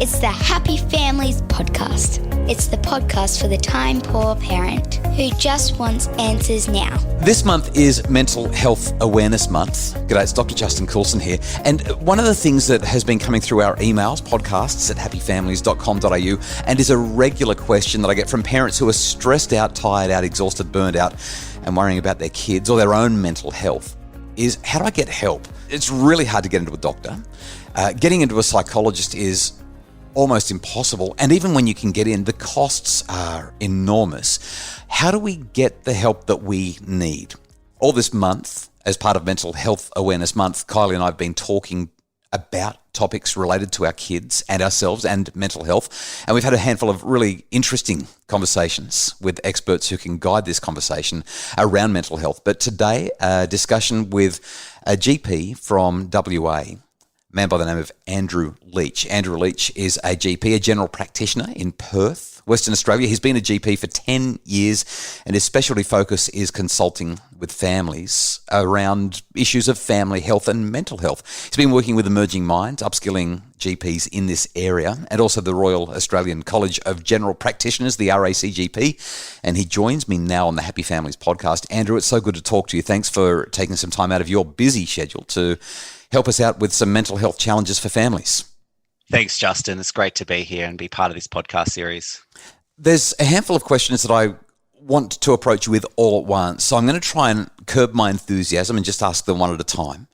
It's the Happy Families podcast. It's the podcast for the time-poor parent who just wants answers now. This month is Mental Health Awareness Month. G'day, it's Dr. Justin Coulson here. And one of the things that has been coming through our emails, podcasts at happyfamilies.com.au, and is a regular question that I get from parents who are stressed out, tired out, exhausted, burned out, and worrying about their kids or their own mental health, is how do I get help? It's really hard to get into a doctor. Getting into a psychologist is almost impossible. And even when you can get in, the costs are enormous. How do we get the help that we need? All this month, as part of Mental Health Awareness Month, Kylie and I have been talking about topics related to our kids and ourselves and mental health. And we've had a handful of really interesting conversations with experts who can guide this conversation around mental health. But today, a discussion with a GP from WA, man by the name of Andrew Leech. Andrew Leech is a GP, a general practitioner in Perth, Western Australia. He's been a GP for 10 years and his specialty focus is consulting with families around issues of family health and mental health. He's been working with emerging minds, upskilling GPs in this area, and also the Royal Australian College of General Practitioners, the RACGP. And he joins me now on the Happy Families podcast. Andrew, it's so good to talk to you. Thanks for taking some time out of your busy schedule to help us out with some mental health challenges for families. Thanks, Justin. It's great to be here and be part of this podcast series. There's a handful of questions that I want to approach you with all at once. So I'm going to try and curb my enthusiasm and just ask them one at a time.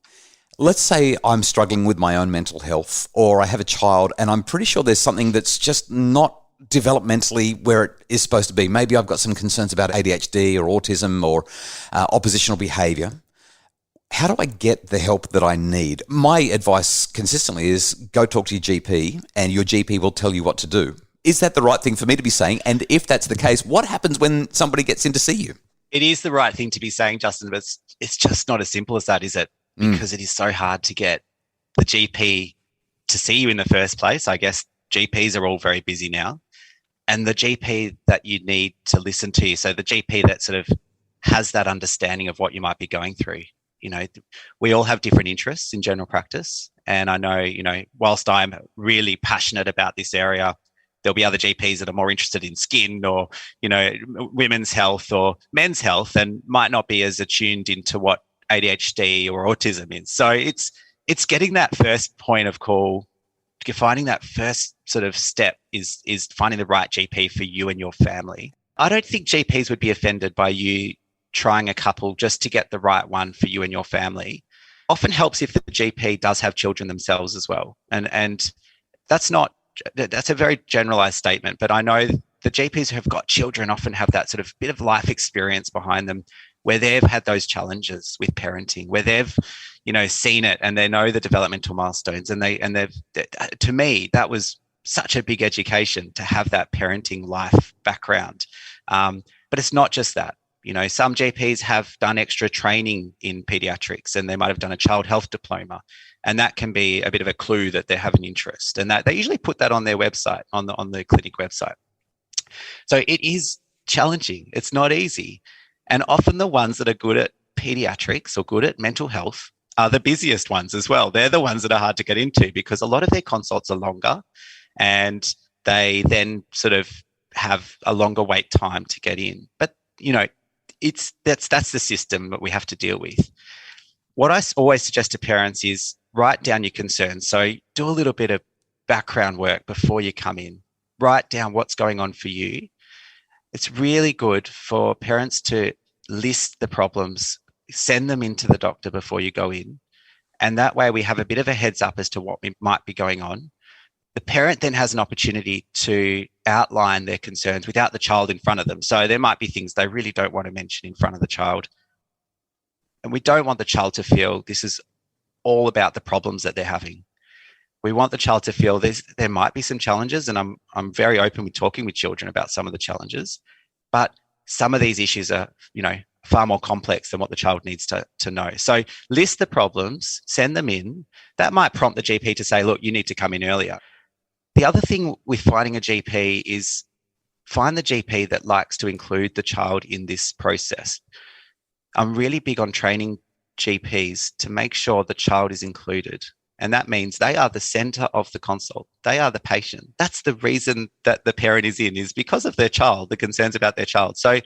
Let's say I'm struggling with my own mental health, or I have a child and I'm pretty sure there's something that's just not developmentally where it is supposed to be. Maybe I've got some concerns about ADHD or autism or oppositional behaviour. How do I get the help that I need? My advice consistently is go talk to your GP and your GP will tell you what to do. Is that the right thing for me to be saying? And if that's the case, what happens when somebody gets in to see you? It is the right thing to be saying, Justin, but it's just not as simple as that, is it? Because it is so hard to get the GP to see you in the first place. I guess GPs are all very busy now. And the GP that you need to listen to you, so the GP that sort of has that understanding of what you might be going through. You know, we all have different interests in general practice. And I know, whilst I'm really passionate about this area, there'll be other GPs that are more interested in skin or, women's health or men's health and might not be as attuned into what ADHD or autism is. So it's getting that first point of call, finding that first sort of step is finding the right GP for you and your family. I don't think GPs would be offended by you trying a couple just to get the right one for you and your family. Often helps if the GP does have children themselves as well. And that's a very generalized statement, but I know the GPs who have got children often have that sort of bit of life experience behind them where they've had those challenges with parenting, where they've, seen it and they know the developmental milestones and they've, to me, that was such a big education to have that parenting life background. But it's not just that. Some GPs have done extra training in pediatrics and they might have done a child health diploma. And that can be a bit of a clue that they have an interest. And that they usually put that on their website, on the clinic website. So it is challenging. It's not easy. And often the ones that are good at pediatrics or good at mental health are the busiest ones as well. They're the ones that are hard to get into because a lot of their consults are longer and they then sort of have a longer wait time to get in. But, that's the system that we have to deal with. What I always suggest to parents is write down your concerns. So do a little bit of background work before you come in. Write down what's going on for you. It's really good for parents to list the problems, send them into the doctor before you go in. And that way we have a bit of a heads up as to what might be going on. The parent then has an opportunity to outline their concerns without the child in front of them. So there might be things they really don't want to mention in front of the child. And we don't want the child to feel this is all about the problems that they're having. We want the child to feel there might be some challenges, and I'm very open with talking with children about some of the challenges, but some of these issues are, far more complex than what the child needs to know. So list the problems, send them in. That might prompt the GP to say, look, you need to come in earlier. The other thing with finding a GP is find the GP that likes to include the child in this process. I'm really big on training GPs to make sure the child is included. And that means they are the center of the consult. They are the patient. That's the reason that the parent is because of their child, the concerns about their child. So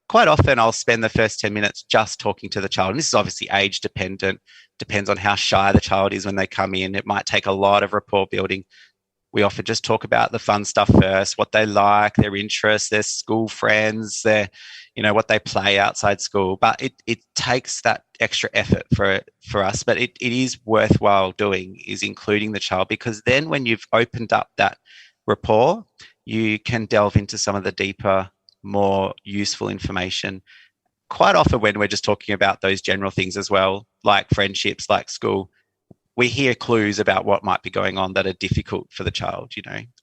quite often I'll spend the first 10 minutes just talking to the child. And this is obviously age dependent, depends on how shy the child is when they come in. It might take a lot of rapport building. We often just talk about the fun stuff first, what they like, their interests, their school friends, their, what they play outside school. But it takes that extra effort for us. But it is worthwhile doing, is including the child, because then when you've opened up that rapport, you can delve into some of the deeper, more useful information. Quite often when we're just talking about those general things as well, like friendships, like school, we hear clues about what might be going on that are difficult for the child.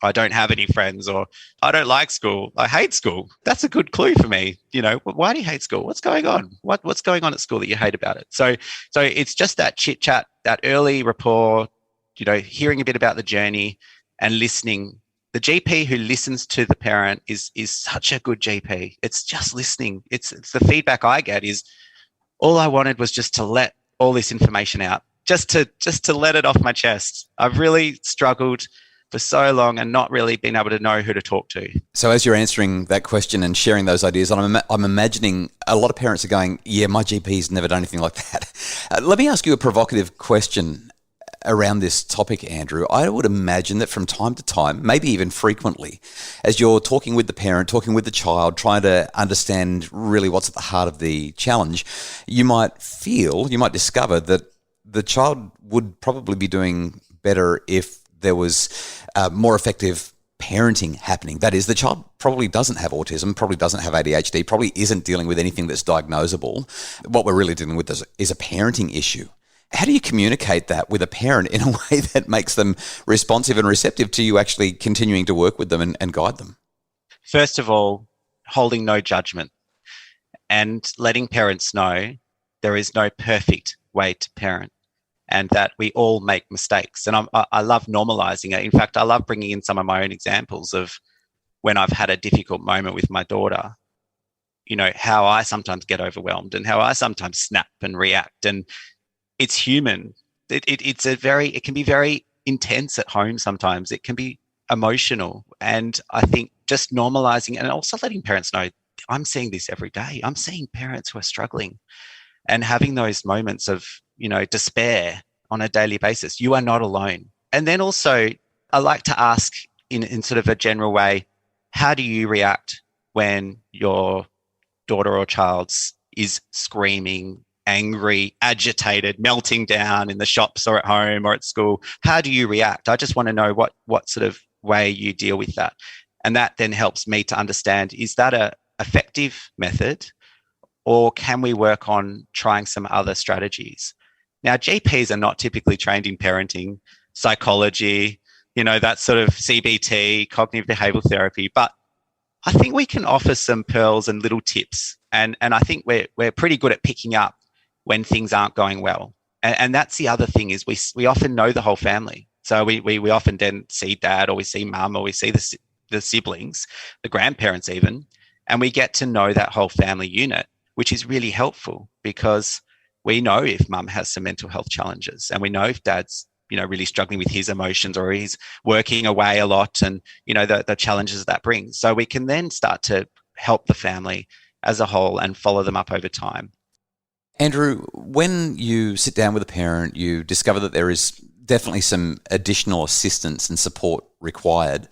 I don't have any friends, or I don't like school. I hate school. That's a good clue for me. Why do you hate school? What's going on? What's going on at school that you hate about it? So it's just that chit chat, that early rapport, hearing a bit about the journey and listening. The GP who listens to the parent is such a good GP. It's just listening. It's the feedback I get is, all I wanted was just to let all this information out. Just to let it off my chest. I've really struggled for so long and not really been able to know who to talk to. So as you're answering that question and sharing those ideas, I'm imagining a lot of parents are going, yeah, my GP's never done anything like that. Let me ask you a provocative question around this topic, Andrew. I would imagine that from time to time, maybe even frequently, as you're talking with the parent, talking with the child, trying to understand really what's at the heart of the challenge, you might discover that the child would probably be doing better if there was more effective parenting happening. That is, the child probably doesn't have autism, probably doesn't have ADHD, probably isn't dealing with anything that's diagnosable. What we're really dealing with is a parenting issue. How do you communicate that with a parent in a way that makes them responsive and receptive to you actually continuing to work with them and guide them? First of all, holding no judgment and letting parents know there is no perfect way to parent, and that we all make mistakes. And I love normalizing it. In fact, I love bringing in some of my own examples of when I've had a difficult moment with my daughter, how I sometimes get overwhelmed and how I sometimes snap and react. And it's human. It can be very intense at home sometimes. It can be emotional. And I think just normalizing and also letting parents know, I'm seeing this every day. I'm seeing parents who are struggling and having those moments of despair on a daily basis. You are not alone. And then also, I like to ask in sort of a general way, how do you react when your daughter or child is screaming, angry, agitated, melting down in the shops or at home or at school? How do you react? I just want to know what sort of way you deal with that. And that then helps me to understand, is that a effective method, or can we work on trying some other strategies? Now, GPs are not typically trained in parenting, psychology, that sort of CBT, cognitive behavioral therapy, but I think we can offer some pearls and little tips. And I think we're pretty good at picking up when things aren't going well. And that's the other thing, is we often know the whole family. So we often then see dad, or we see mum, or we see the siblings, the grandparents even, and we get to know that whole family unit, which is really helpful, because we know if mum has some mental health challenges, and we know if dad's really struggling with his emotions, or he's working away a lot, and the challenges that brings. So we can then start to help the family as a whole and follow them up over time. Andrew, when you sit down with a parent, you discover that there is definitely some additional assistance and support required.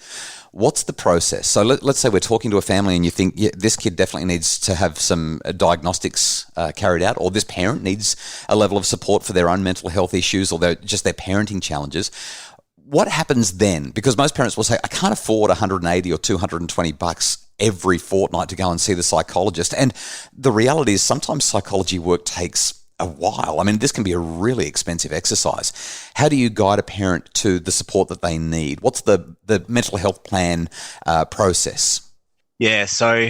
What's the process? So let's say we're talking to a family and you think, yeah, this kid definitely needs to have some diagnostics carried out, or this parent needs a level of support for their own mental health issues, or just their parenting challenges. What happens then? Because most parents will say, I can't afford $180 or $220 every fortnight to go and see the psychologist. And the reality is sometimes psychology work takes a while. I mean, this can be a really expensive exercise. How do you guide a parent to the support that they need? What's the mental health plan process? Yeah, so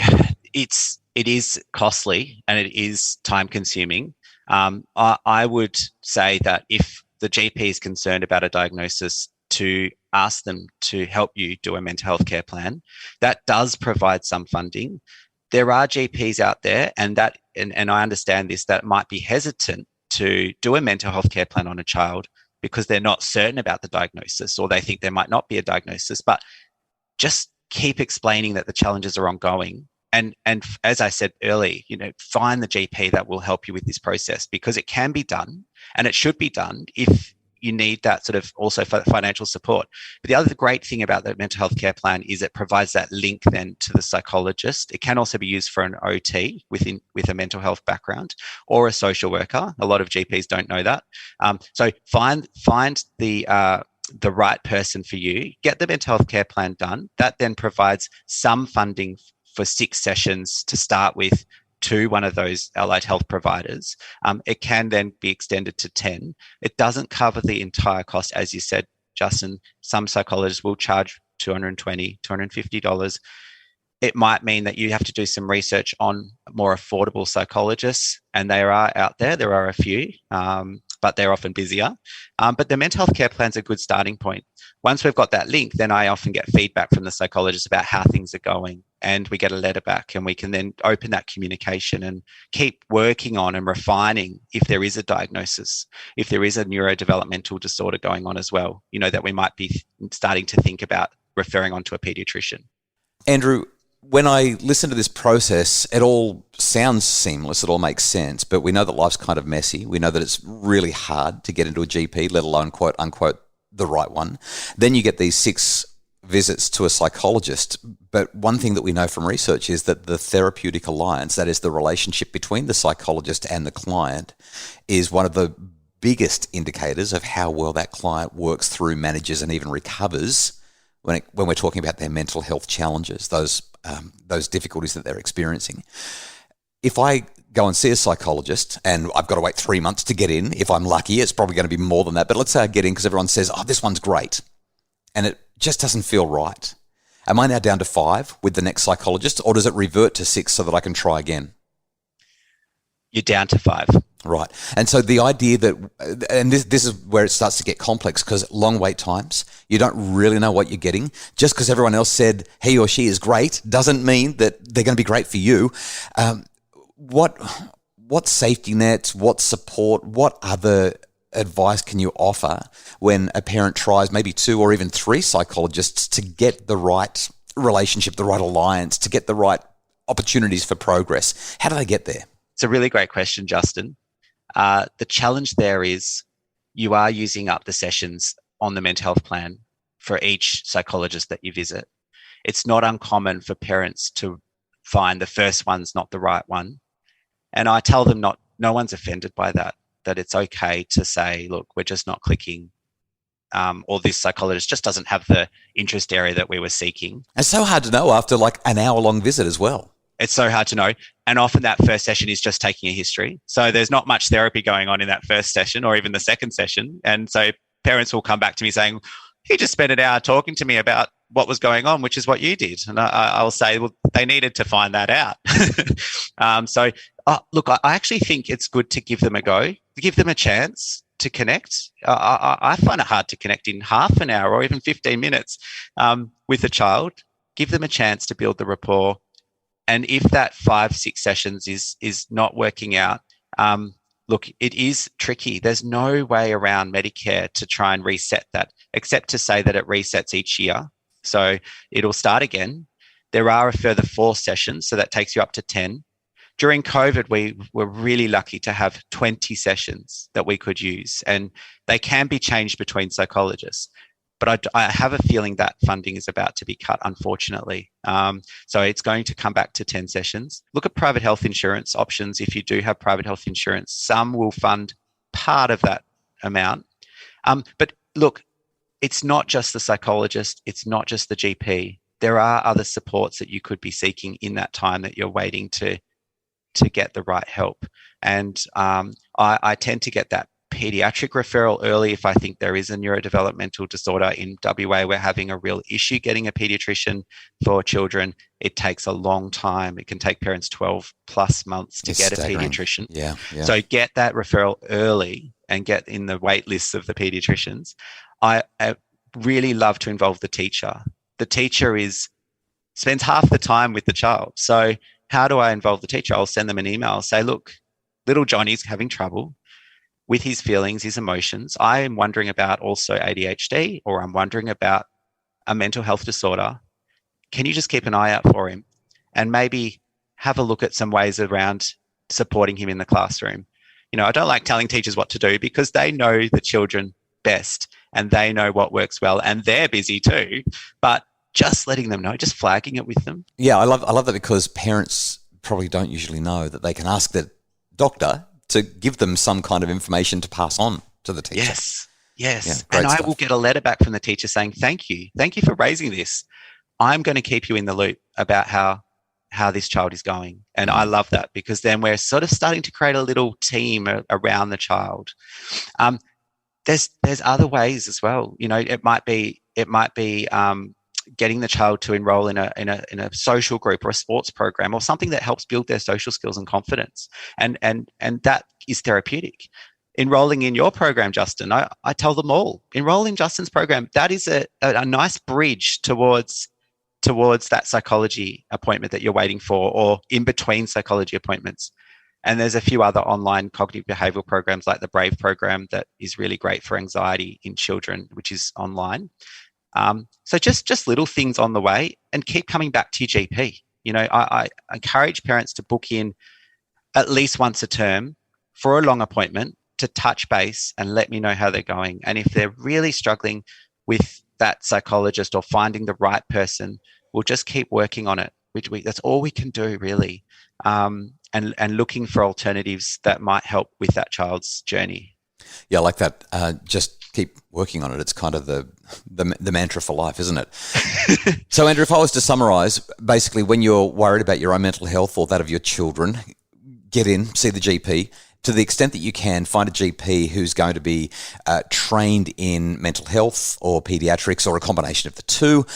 it is costly and it is time consuming. I would say that if the GP is concerned about a diagnosis, to ask them to help you do a mental health care plan. That does provide some funding. There are GPs out there, and I understand this, that might be hesitant to do a mental health care plan on a child because they're not certain about the diagnosis, or they think there might not be a diagnosis. But just keep explaining that the challenges are ongoing. And as I said early, find the GP that will help you with this process, because it can be done, and it should be done if you need that sort of also financial support. But the other great thing about the mental health care plan is it provides that link then to the psychologist. It can also be used for an OT with a mental health background, or a social worker. A lot of GPs don't know that. So find the right person for you. Get the mental health care plan done. That then provides some funding for 6 sessions to start with to one of those allied health providers. It can then be extended to 10. It doesn't cover the entire cost, as you said, Justin. Some psychologists will charge $220, $250. It might mean that you have to do some research on more affordable psychologists, and they are out there. There are a few, but they're often busier. But the mental health care plan is a good starting point. Once we've got that link, then I often get feedback from the psychologist about how things are going, and we get a letter back, and we can then open that communication and keep working on and refining if there is a diagnosis, if there is a neurodevelopmental disorder going on as well, that we might be starting to think about referring on to a pediatrician. Andrew, when I listen to this process, it all sounds seamless, it all makes sense, but we know that life's kind of messy. We know that it's really hard to get into a GP, let alone quote unquote the right one. Then you get these 6 visits to a psychologist. But one thing that we know from research is that the therapeutic alliance, that is the relationship between the psychologist and the client, is one of the biggest indicators of how well that client works through, manages, and even recovers when we're talking about their mental health challenges, those difficulties that they're experiencing. If I go and see a psychologist and I've got to wait 3 months to get in, if I'm lucky, it's probably going to be more than that. But let's say I get in because everyone says, oh, this one's great, and it just doesn't feel right. Am I now down to 5 with the next psychologist, or does it revert to 6 so that I can try again? You're down to 5. Right. And so the idea that, and this is where it starts to get complex, because long wait times, you don't really know what you're getting. Just because everyone else said he or she is great doesn't mean that they're going to be great for you. What safety nets, what support, what other advice can you offer when a parent tries maybe 2 or even 3 psychologists to get the right relationship, the right alliance, to get the right opportunities for progress? How do they get there? It's a really great question, Justin. The challenge there is you are using up the sessions on the mental health plan for each psychologist that you visit. It's not uncommon for parents to find the first one's not the right one. And I tell them no one's offended by that it's okay to say, look, we're just not clicking, or this psychologist just doesn't have the interest area that we were seeking. It's so hard to know after like an hour-long visit as well. It's so hard to know. And often that first session is just taking a history. So there's not much therapy going on in that first session or even the second session. And so parents will come back to me saying, he just spent an hour talking to me about what was going on, which is what you did. And I'll say, well, they needed to find that out. Look, I actually think it's good to give them a go, give them a chance to connect. I find it hard to connect in half an hour or even 15 minutes with a child. Give them a chance to build the rapport. And if that 5-6 sessions is not working out, look, it is tricky. There's no way around Medicare to try and reset that, except to say that it resets each year. So it'll start again. There are a further 4 sessions, so that takes you up to 10. During COVID, we were really lucky to have 20 sessions that we could use, and they can be changed between psychologists. But I have a feeling that funding is about to be cut, unfortunately. So it's going to come back to 10 sessions. Look at private health insurance options. If you do have private health insurance, some will fund part of that amount. But look, it's not just the psychologist. It's not just the GP. There are other supports that you could be seeking in that time that you're waiting to get the right help. And I tend to get that pediatric referral early if I think there is a neurodevelopmental disorder. In WA, we're having a real issue getting a pediatrician for children. It takes a long time. It can take parents 12 plus months to get staggering. A pediatrician. Yeah. So get that referral early and get in the wait lists of the pediatricians. I really love to involve the teacher. The teacher spends half the time with the child. So how do I involve the teacher? I'll send them an email, say, look, little Johnny's having trouble. with his feelings, his emotions. I am wondering about also ADHD, or I'm wondering about a mental health disorder. Can you just keep an eye out for him and maybe have a look at some ways around supporting him in the classroom? I don't like telling teachers what to do because they know the children best and they know what works well, and they're busy too. But just letting them know, just flagging it with them. Yeah, I love that, because parents probably don't usually know that they can ask the doctor to give them some kind of information to pass on to the teacher. Yes. Yeah, and I will get a letter back from the teacher saying, thank you for raising this. I'm going to keep you in the loop about how this child is going. And I love that, because then we're sort of starting to create a little team around the child. There's other ways as well. It might be getting the child to enroll in a social group or a sports program or something that helps build their social skills and confidence. And that is therapeutic. Enrolling in your program, Justin, I tell them all, enroll in Justin's program. That is a nice bridge towards that psychology appointment that you're waiting for, or in between psychology appointments. And there's a few other online cognitive behavioral programs like the BRAVE program that is really great for anxiety in children, which is online. So just little things on the way, and keep coming back to your GP. I encourage parents to book in at least once a term for a long appointment to touch base and let me know how they're going. And if they're really struggling with that psychologist or finding the right person, we'll just keep working on it. That's all we can do, really. And looking for alternatives that might help with that child's journey. Yeah, I like that. Just keep working on it. It's kind of the mantra for life, isn't it? So, Andrew, if I was to summarise, basically, when you're worried about your own mental health or that of your children, get in, see the GP. To the extent that you can, find a GP who's going to be trained in mental health or paediatrics or a combination of the two.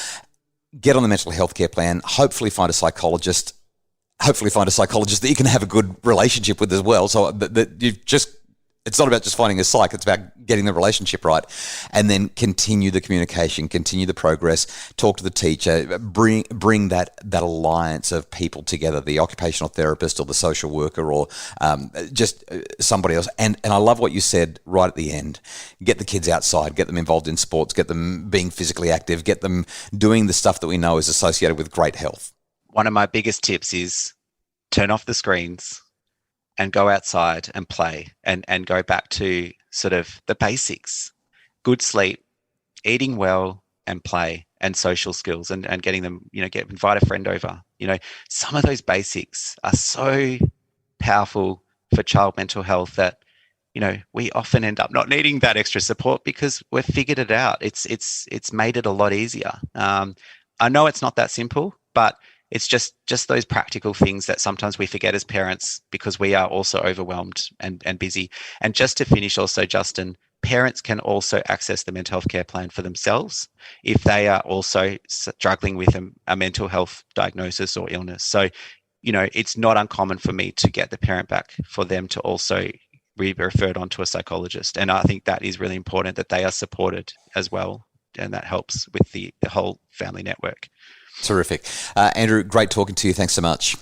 Get on the mental health care plan. Hopefully find a psychologist that you can have a good relationship with as well. So that it's not about just finding a psych, it's about getting the relationship right, and then continue the communication, continue the progress, talk to the teacher, bring that alliance of people together, the occupational therapist or the social worker or just somebody else. And I love what you said right at the end. Get the kids outside, get them involved in sports, get them being physically active, get them doing the stuff that we know is associated with great health. One of my biggest tips is turn off the screens and go outside and play and go back to sort of the basics: good sleep, eating well, and play, and social skills, and getting them, invite a friend over. Some of those basics are so powerful for child mental health that, we often end up not needing that extra support because we've figured it out. It's made it a lot easier. I know it's not that simple, but it's just those practical things that sometimes we forget as parents because we are also overwhelmed and busy. And just to finish also, Justin, parents can also access the mental health care plan for themselves if they are also struggling with a mental health diagnosis or illness. So, it's not uncommon for me to get the parent back for them to also be referred on to a psychologist. And I think that is really important, that they are supported as well. And that helps with the whole family network. Terrific. Andrew, great talking to you. Thanks so much.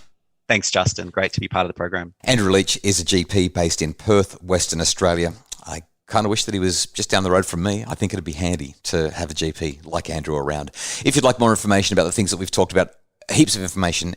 Thanks, Justin. Great to be part of the program. Andrew Leech is a GP based in Perth, Western Australia. I kind of wish that he was just down the road from me. I think it'd be handy to have a GP like Andrew around. If you'd like more information about the things that we've talked about, heaps of information,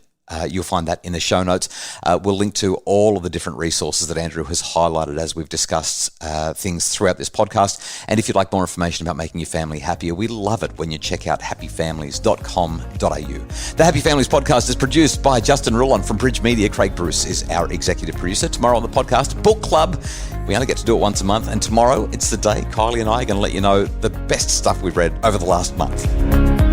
you'll find that in the show notes. We'll link to all of the different resources that Andrew has highlighted as we've discussed things throughout this podcast. And if you'd like more information about making your family happier, we love it when you check out happyfamilies.com.au. The Happy Families podcast is produced by Justin Rulon from Bridge Media. Craig Bruce is our executive producer. Tomorrow on the podcast, Book Club. We only get to do it once a month. And tomorrow, it's the day Kylie and I are going to let you know the best stuff we've read over the last month.